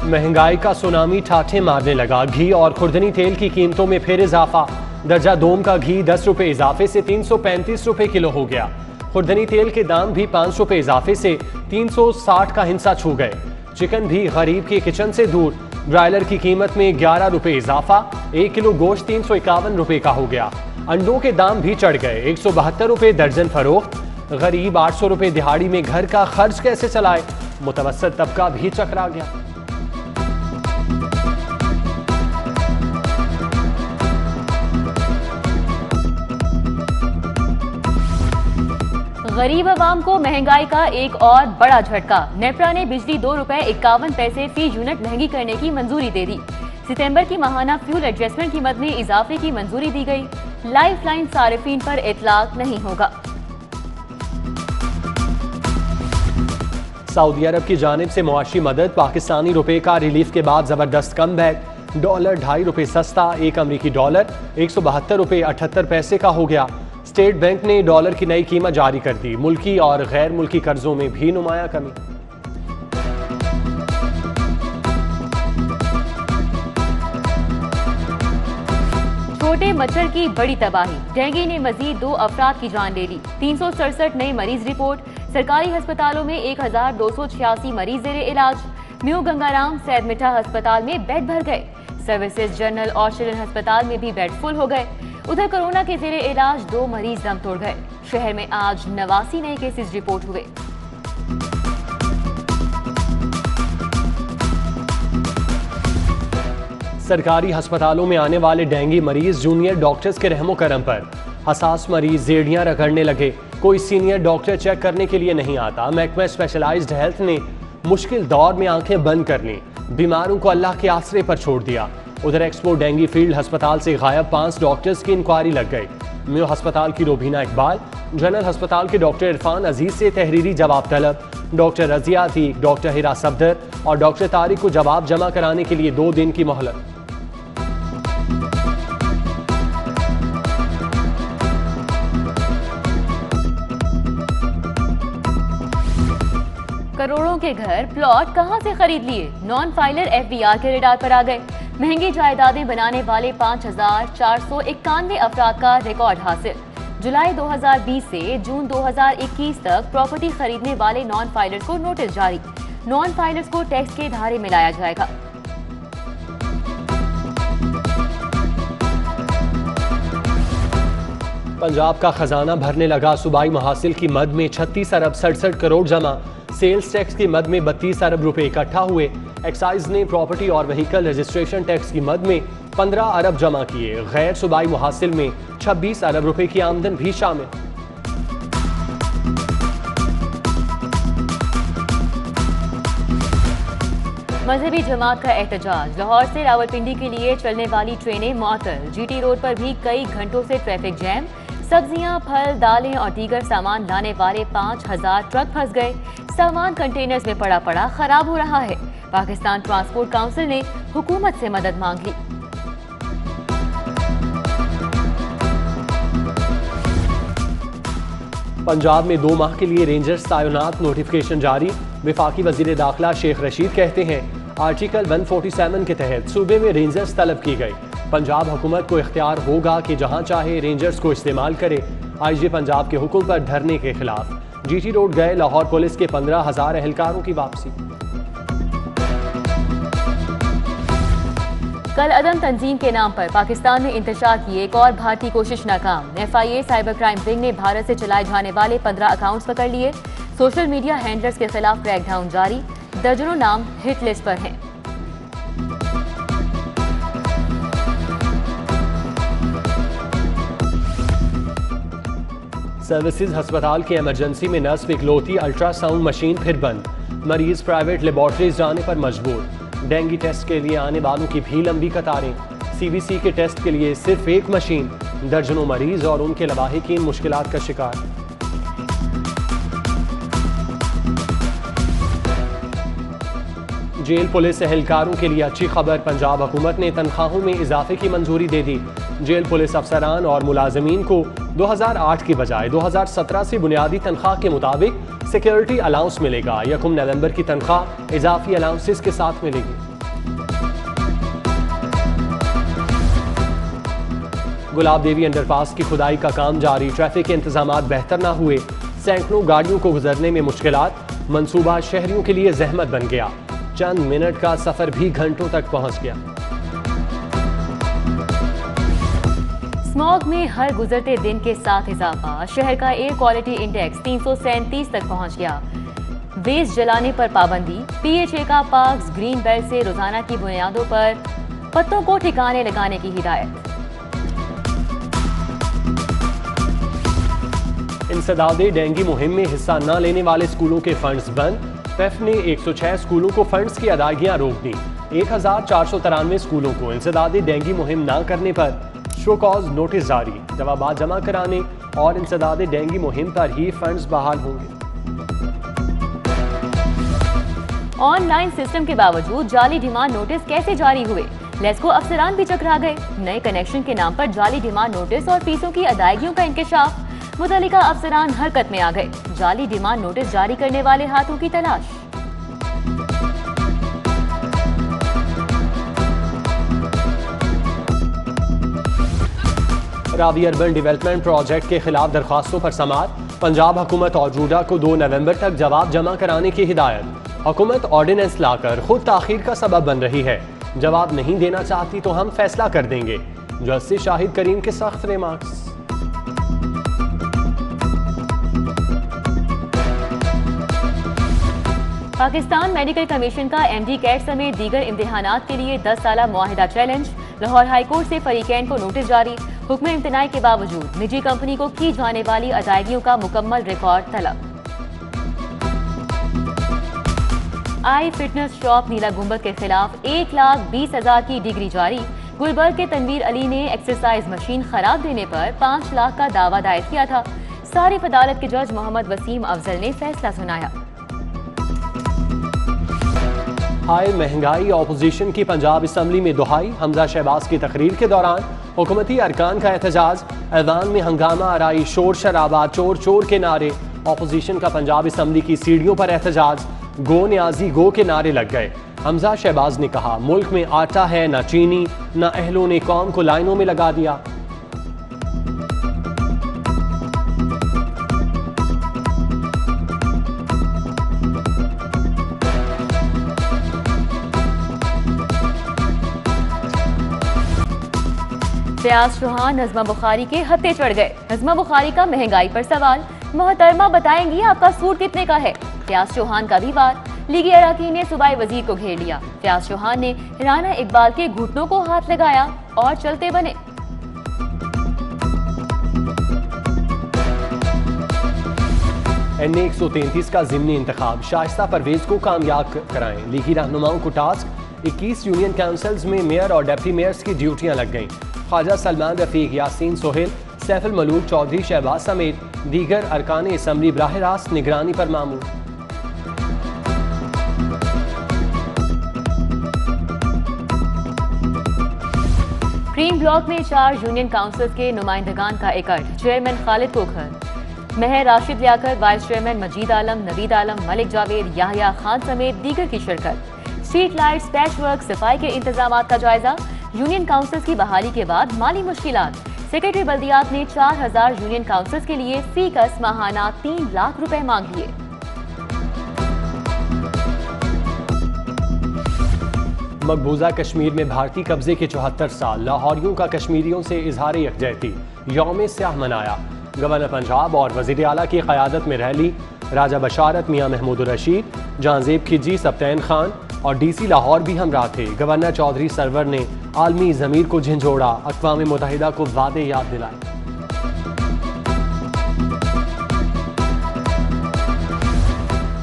महंगाई का सुनामी ठाठे मारने लगा। घी और खुर्दनी तेल की कीमतों में फिर इजाफा। दर्जा दोम का घी 10 रुपए इजाफे से 335 रुपए किलो हो गया। खुर्दनी तेल के दाम भी 5 रुपए इजाफे से 360 का हिस्सा छू गए। चिकन भी गरीब के किचन से दूर। ब्रायलर की कीमत में 11 रुपए इजाफा। 1 किलो गोश्त 351 रुपए का हो गया। अंडों के दाम भी चढ़ गए। 172 रुपए दर्जन फरोख्त। गरीब 800 रुपए दिहाड़ी में घर का खर्च कैसे चलाए? मुतवस्सित तबका भी चकरा गया। गरीब आवाम को महंगाई का एक और बड़ा झटका। नेपरा ने बिजली 2 रुपए 51 पैसे फी यूनिट महंगी करने की मंजूरी दे दी। सितंबर की माहाना फ्यूल एडजस्टमेंट कीमत में इजाफे की मंजूरी दी गई। लाइफलाइन सारिफीन पर इतलाक नहीं होगा। सऊदी अरब की जानिब से मुआशी मदद। पाकिस्तानी रुपए का रिलीफ के बाद जबरदस्त कम बैक। डॉलर 2.5 रुपए सस्ता। 1 अमरीकी डॉलर 172 रुपए 78 पैसे का हो गया। स्टेट बैंक ने डॉलर की नई कीमत जारी कर दी। मुल्की और गैर मुल्की कर्जों में भी नुमाया कमी। छोटे मच्छर की बड़ी तबाही। डेंगू ने मजीद 2 अफराद की जान ले ली। 367 नए मरीज रिपोर्ट। सरकारी अस्पतालों में 1286 मरीज जेरे इलाज। न्यू गंगाराम सैद मिठा अस्पताल में बेड भर गए। सर्विसेज जनरल और चिल्ड्रन अस्पताल में भी बेड फुल हो गए। उधर कोरोना के जेरे इलाज 2 मरीज दम तोड़ गए। शहर में आज 89 नए केसेस रिपोर्ट हुए। सरकारी अस्पतालों में आने वाले डेंगू मरीज जूनियर डॉक्टर्स के रहमो करम पर। हसास मरीज जेड़ियां रगड़ने लगे। कोई सीनियर डॉक्टर चेक करने के लिए नहीं आता। महकमा स्पेशलाइज्ड हेल्थ ने मुश्किल दौर में आंखें बंद कर ली। बीमारों को अल्लाह के आसरे पर छोड़ दिया। उधर एक्सपो डेंगू फील्ड अस्पताल से गायब 5 डॉक्टर्स की इंक्वायरी लग गई। म्यू अस्पताल की रोबीना इकबाल, जनरल अस्पताल के डॉक्टर इरफान अजीज से तहरीरी जवाब तलब। डॉक्टर रजिया थी, डॉक्टर हिरा सफदर और डॉक्टर तारिक को जवाब जमा कराने के लिए 2 दिन की मोहलत। करोड़ों के घर प्लॉट कहां से खरीद लिए? नॉन फाइलर एफबीआर के रडार पर आ गए। महंगी जायदादें बनाने वाले 5491 अफराद का रिकॉर्ड हासिल। जुलाई 2020 से जून 2021 तक प्रॉपर्टी खरीदने वाले नॉन फाइलर्स को नोटिस जारी। नॉन फाइलर्स को टैक्स के धारे में लाया जाएगा। पंजाब का खजाना भरने लगा। सूबाई महासिल की मद में 36 अरब 67 करोड़ जमा। सेल्स टैक्स की मद में 32 अरब रुपए इकट्ठा हुए। एक्साइज ने प्रॉपर्टी और व्हीकल रजिस्ट्रेशन टैक्स की मद में 15 अरब जमा किए। गैर सूबाई मुहासिल में 26 अरब रुपए की आमदन भी शामिल। मजहबी जमात का एहतजाज। लाहौर से रावलपिंडी के लिए चलने वाली ट्रेनें मुअत्तल। जीटी रोड पर भी कई घंटों से ट्रैफिक जैम। सब्जियां, फल, दालें और दीगर सामान लाने वाले 5000 ट्रक फंस गए। सामान कंटेनर्स में पड़ा खराब हो रहा है। पाकिस्तान ट्रांसपोर्ट काउंसिल ने हुकूमत से मदद मांग ली। पंजाब में 2 माह के लिए रेंजर्स तैनात। नोटिफिकेशन जारी। वफाकी वजीर दाखिला शेख रशीद कहते हैं आर्टिकल 147 के तहत सूबे में रेंजर्स तलब की गई। पंजाब हुकूमत को इख्तियार होगा कि जहां चाहे रेंजर्स को इस्तेमाल करे। आईजी पंजाब के हुक्म पर धरने के खिलाफ जीटी रोड गए। लाहौर पुलिस के 15,000 एहलकारों की वापसी। कल अदम तंजीम के नाम पर पाकिस्तान में इंतशार की एक और भारतीय कोशिश नाकाम। FIA साइबर क्राइम विंग ने भारत से चलाए जाने वाले 15 अकाउंट्स पकड़ लिए। सोशल मीडिया हैंडलर्स के खिलाफ क्रैकडाउन जारी। दर्जनों नाम हिट लिस्ट पर हैं। सर्विसेज अस्पताल की इमरजेंसी में नर्स इकलौती अल्ट्रासाउंड मशीन फिर बंद। मरीज प्राइवेट लेबॉर्ट्रीज जाने पर मजबूर। डेंगू टेस्ट के लिए आने वालों की भी लंबी कतारें। CBC के टेस्ट के लिए सिर्फ 1 मशीन। दर्जनों मरीज और उनके लवाहिकीन मुश्किलात का शिकार। जेल पुलिस एहलकारों के लिए अच्छी खबर। पंजाब हुकूमत ने तनख्वाहों में इजाफे की मंजूरी दे दी। जेल पुलिस अफसरान और मुलाजमीन को 2008 की बजाय 2017 से बुनियादी तनख्वाह के मुताबिक सिक्योरिटी अलाउंस मिलेगा। 1 नवंबर की तनख्वाह इजाफी अलाउंसेस के साथ मिलेगी। गुलाब देवी अंडरपास की खुदाई का काम जारी, ट्रैफिक के इंतजामात बेहतर ना हुए, सैकड़ों गाड़ियों को गुजरने में मुश्किलात, मंसूबा शहरियों के लिए जहमत बन गया, चंद मिनट का सफर भी घंटों तक पहुंच गया। स्मॉग में हर गुजरते दिन के साथ इजाफा, शहर का एयर क्वालिटी इंडेक्स 337 तक पहुंच गया। वेस्ट जलाने पर पाबंदी, पीएचए का पार्क्स ग्रीन बेल्ट से रोजाना की बुनियादों पर पत्तों को ठिकाने लगाने की हिदायत। इंसदादे डेंगू मुहिम में हिस्सा न लेने वाले स्कूलों के फंड्स बंद, पेफ ने 106 स्कूलों को फंड्स की अदायगियां रोक दी। 1493 स्कूलों को इंसदादे डेंगू मुहिम न करने पर शो कॉज नोटिस जारी, जवाबात जमा कराने और इंसदादे डेंगू मुहिम पर ही फंड्स बहाल होंगे। ऑनलाइन सिस्टम के बावजूद जाली डिमांड नोटिस कैसे जारी हुए? लेस्को अफसरान भी चकरा गए। नए कनेक्शन के नाम पर जाली डिमांड नोटिस और फीसों की अदायगियों का इंकशाफ, मुतल्लिका अफसरान हरकत में आ गए। जाली डिमांड नोटिस जारी करने वाले हाथों की तलाश। रावी अर्बन डेवलपमेंट प्रोजेक्ट के खिलाफ दरख्वास्तों पर समाअत, पंजाब हुकूमत और जूडा को 2 नवंबर तक जवाब जमा कराने की हिदायत। हुकूमत ऑर्डिनेंस लाकर खुद ताखीर का सबब बन रही है, जवाब नहीं देना चाहती तो हम फैसला कर देंगे। जस्टिस शाहिद करीम के सख्त रिमार्क्स। पाकिस्तान मेडिकल कमीशन का एमडी कैट समेत दीगर इम्तिहानात के लिए 10 साला मुआहिदा चैलेंज, लाहौर हाईकोर्ट से फरीकैन को नोटिस जारी, हुक्म इम्तनाई के बावजूद निजी कंपनी को की जाने वाली अदायगियों का मुकम्मल रिकॉर्ड तलब। आई फिटनेस शॉप नीला गुंबद के खिलाफ 1,20,000 की डिग्री जारी, गुलबर्ग के तनवीर अली ने एक्सरसाइज मशीन खराब देने पर 5 लाख का दावा दायर किया था। सारिफ अदालत के जज मोहम्मद वसीम अफजल ने फैसला सुनाया। हाई महंगाई, ऑपोजिशन की पंजाब असम्बली में दुहाई, हमजा शहबाज की तकरीर के दौरान हुकूमती अरकान का एहतजाज, ऐवान में हंगामा आराई, शोर शराबा, चोर चोर के नारे, ऑपोजिशन का पंजाब असम्बली की सीढ़ियों पर एहतजाज, गो न्याजी गो के नारे लग गए। हमजा शहबाज ने कहा, मुल्क में आटा है ना चीनी, ना अहलों ने कौम को लाइनों में लगा दिया। फयाज चौहान नज़मा बुखारी के हत्थे चढ़ गए। नज़मा बुखारी का महंगाई पर सवाल, मोहतरमा बताएंगी आपका सूट कितने का है? फयाज चौहान का भी वार, लीगी अरकान ने सूबाई वजीर को घेर लिया। फयाज चौहान ने राना इकबाल के घुटनों को हाथ लगाया और चलते बने। NA 133 का ज़िमनी इंतखाब, शाइस्ता परवेज को कामयाब कराएं, लीगी रहनुमाओं को टास्क। 21 यूनियन काउंसिल्स में मेयर और डेप्टी मेयर्स की ड्यूटियां लग गईं। ख्वाजा सलमान रफीक, यासीन सोहेल, सैफुल मलूक चौधरी शहबाज समेत दीगर अरकान असम्बली बराह रास्त निगरानी पर मामूर। ग्रीन ब्लॉक में 4 यूनियन काउंसिल्स के नुमाइंदगान का इकट्ठ, चेयरमैन खालिद कोखर, महर राशिद लियाकत, वाइस चेयरमैन मजीद आलम, नवीद आलम, मलिक जावेद, याहिया खान समेत दीगर की शिरकत। स्ट्रीट लाइट्स, पैच वर्क, सफाई के इंतजामात का जायजा। यूनियन काउंसिल्स की बहाली के बाद माली मुश्किलात, सेक्रेटरी बल्दियात ने 4000 यूनियन काउंसिल्स के लिए फी कस माहाना 3 लाख रुपए मांग लिए। मकबूजा कश्मीर में भारतीय कब्जे के 74 साल, लाहौरियों का कश्मीरियों से इजहार यकजहती, यौम स्याह मनाया। गवर्नर पंजाब और वजीर आला की क़यादत में रैली, राजा बशारत मियाँ महमूद रशीद, जहांजेब खिजी, सब्तैन खान और DC लाहौर भी हमराह थे। गवर्नर चौधरी सरवर ने आलमी ज़मीर को झंझोड़ा, अक़वाम मुत्तहिदा को वादे याद दिलाए।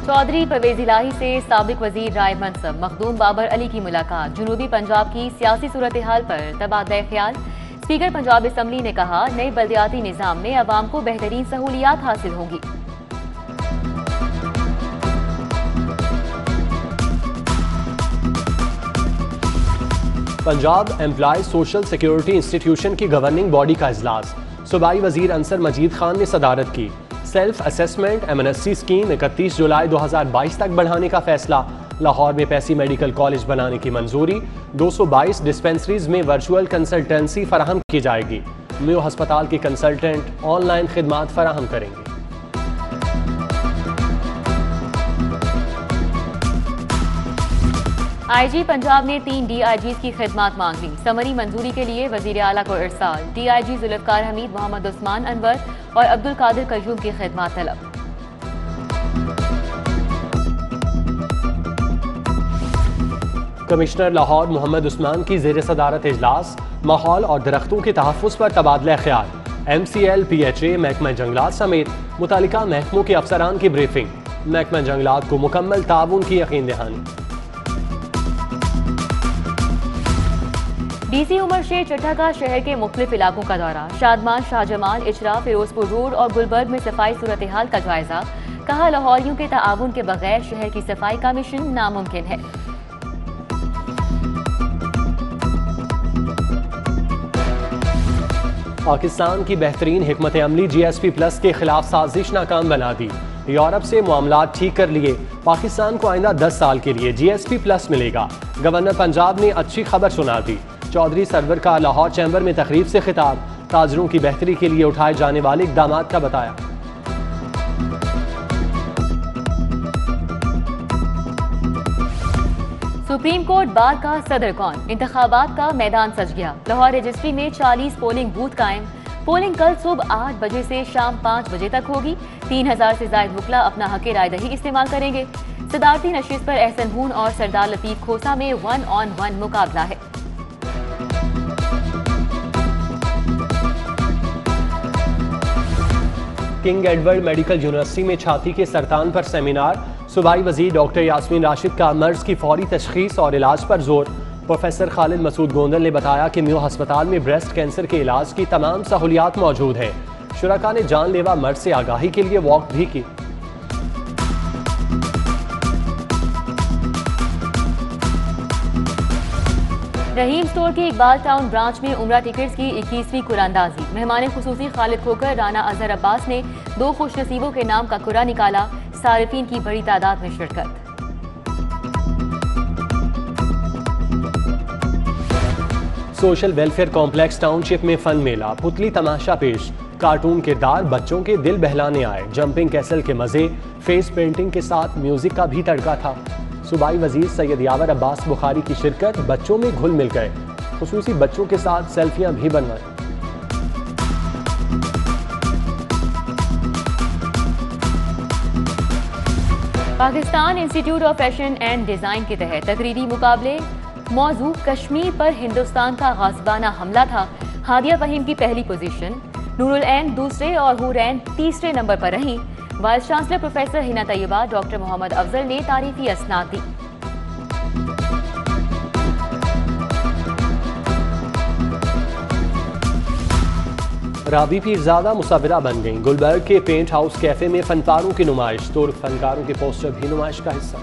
चौधरी परवेज इलाही से साबिक वजीर राय मनसब मखदूम बाबर अली की मुलाकात, जनूबी पंजाब की सियासी सूरत हाल पर तबादला ख्याल। स्पीकर पंजाब असम्बली ने कहा, नए बल्दियाती निज़ाम में अवाम को बेहतरीन सहूलियात हासिल होंगी। Punjab employees social security institution की गवर्निंग बॉडी का इजलास, सूबाई वजीर अंसर मजीद खान ने सदारत की। सेल्फ असेसमेंट एमएनएससी स्कीम 31 जुलाई 2022 तक बढ़ाने का फैसला। लाहौर में पैसी मेडिकल कॉलेज बनाने की मंजूरी। 222 डिस्पेंसरीज में वर्चुअल कंसल्टेंसी फराहम की जाएगी। म्यू हस्पताल के कंसल्टेंट ऑनलाइन खिदमात फराहम करेंगे। आईजी पंजाब ने 3 DIGs की खिदमात मांग ली। समरी मंजूरी के लिए वजीर आला को इरसाल। DIG जुल्फकार हमीद, मोहम्मद उस्मान अनवर और अब्दुल कादिर कयूम की खिदमात तलब। कमिश्नर लाहौर मोहम्मद उस्मान की ज़ेर सदारत इजलास, माहौल और दरख्तों के तहफ़्फ़ुज़ पर तबादला ख्याल। MCL, PHA, महकमा जंगलात समेत मुतालिका महकमों के अफसरान की ब्रीफिंग। महकमा जंगलात को मुकम्मल ताउन की यकीन दहानी। DC उमर शेख चट्टा का शहर के मुख्तलिफ इलाकों का दौरा। शादमान, शाहजमाल, इचरा, फिरोजपुर रोड और गुलबर्ग में सफाई सूरत हाल का जायजा। कहा, लाहौरियों के ताउन के बगैर शहर की सफाई का मिशन नामुमकिन है। पाकिस्तान की बेहतरीन हिकमत अमली GSP+ के खिलाफ साजिश नाकाम बना दी। यूरोप से मामलात ठीक कर लिए। पाकिस्तान को आइंदा 10 साल के लिए GSP+ मिलेगा। गवर्नर पंजाब ने अच्छी खबर सुना दी। चौधरी सरवर का लाहौर चैम्बर में तकरीब से खिताब। ताजरों की बेहतरी के लिए उठाए जाने वाले इक़दामात का बताया। सुप्रीम कोर्ट बार का सदर कौन? इंतखाबात का मैदान सज गया। लाहौर रजिस्ट्री में 40 पोलिंग बूथ कायम। पोलिंग कल सुबह 8 बजे से शाम 5 बजे तक होगी। 3000 से ज्यादा वकला अपना हक राय दही इस्तेमाल करेंगे। सदारती नशिस्त पर एहसन हून और सरदार लतीफ खोसा में 1-on-1 मुकाबला है। किंग एडवर्ड मेडिकल यूनिवर्सिटी में छाती के सरतान पर सेमिनार। सूबाई वजीर डॉक्टर यास्मीन राशिद का मर्ज की फौरी तशखीस और इलाज पर जोर। प्रोफेसर खालिद मसूद गोंदल ने बताया कि म्यू हस्पताल में ब्रेस्ट कैंसर के इलाज की तमाम सहूलियात मौजूद हैं। शुरका ने जानलेवा मर्ज से आगाही के लिए वॉक भी की। रहीम स्टोर के इकबाल टाउन ब्रांच में उम्रा टिकट्स की 21वीं कुरानदाजी। मेहमान खुसूसी खालिद खोकर राना अजहर अब्बास ने 2 खुशनसीबों के नाम का कुरा निकाला। सारिफीन की बड़ी तादाद में शिरकत। सोशल वेलफेयर कॉम्प्लेक्स टाउनशिप में फन मेला, पुतली तमाशा पेश। कार्टून किरदार बच्चों के दिल बहलाने आए। जंपिंग कैसल के मजे, फेस पेंटिंग के साथ म्यूजिक का भी तड़का था। सूबाई वजीर सैयद यावर अब्बास बुखारी की शिरकत। बच्चों में घुल मिल गए। खुसूसी बच्चों के साथ सेल्फियां भी बनवाई। Pakistan institute of fashion and design के तहत तकरीरी मुकाबले। मौजू कश्मीर पर हिंदुस्तान का गाज़बाना हमला था। हादिया फहीम की पहली पोजीशन, नूरुल ऐन दूसरे और हुरैन तीसरे नंबर पर रहीं। Vice chancellor professor Hina Tayyaba, doctor Mohammad Afzal ने तारीफी असनाद दी। राबी पीरज़ादा मुसव्विरा बन गईं। गुलबर्ग के पेंट हाउस कैफे में फनकारों की नुमाइश। तुर्क फनकारों के पोस्टर भी नुमाइश का हिस्सा।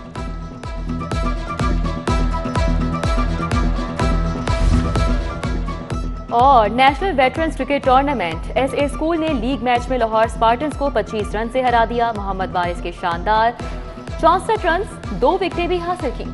और national veterans cricket tournament, SA school ने लीग मैच में लाहौर स्पार्टन्स को 25 रन से हरा दिया। मोहम्मद बारिस के शानदार 64 रन, 2 विकेटें भी हासिल की।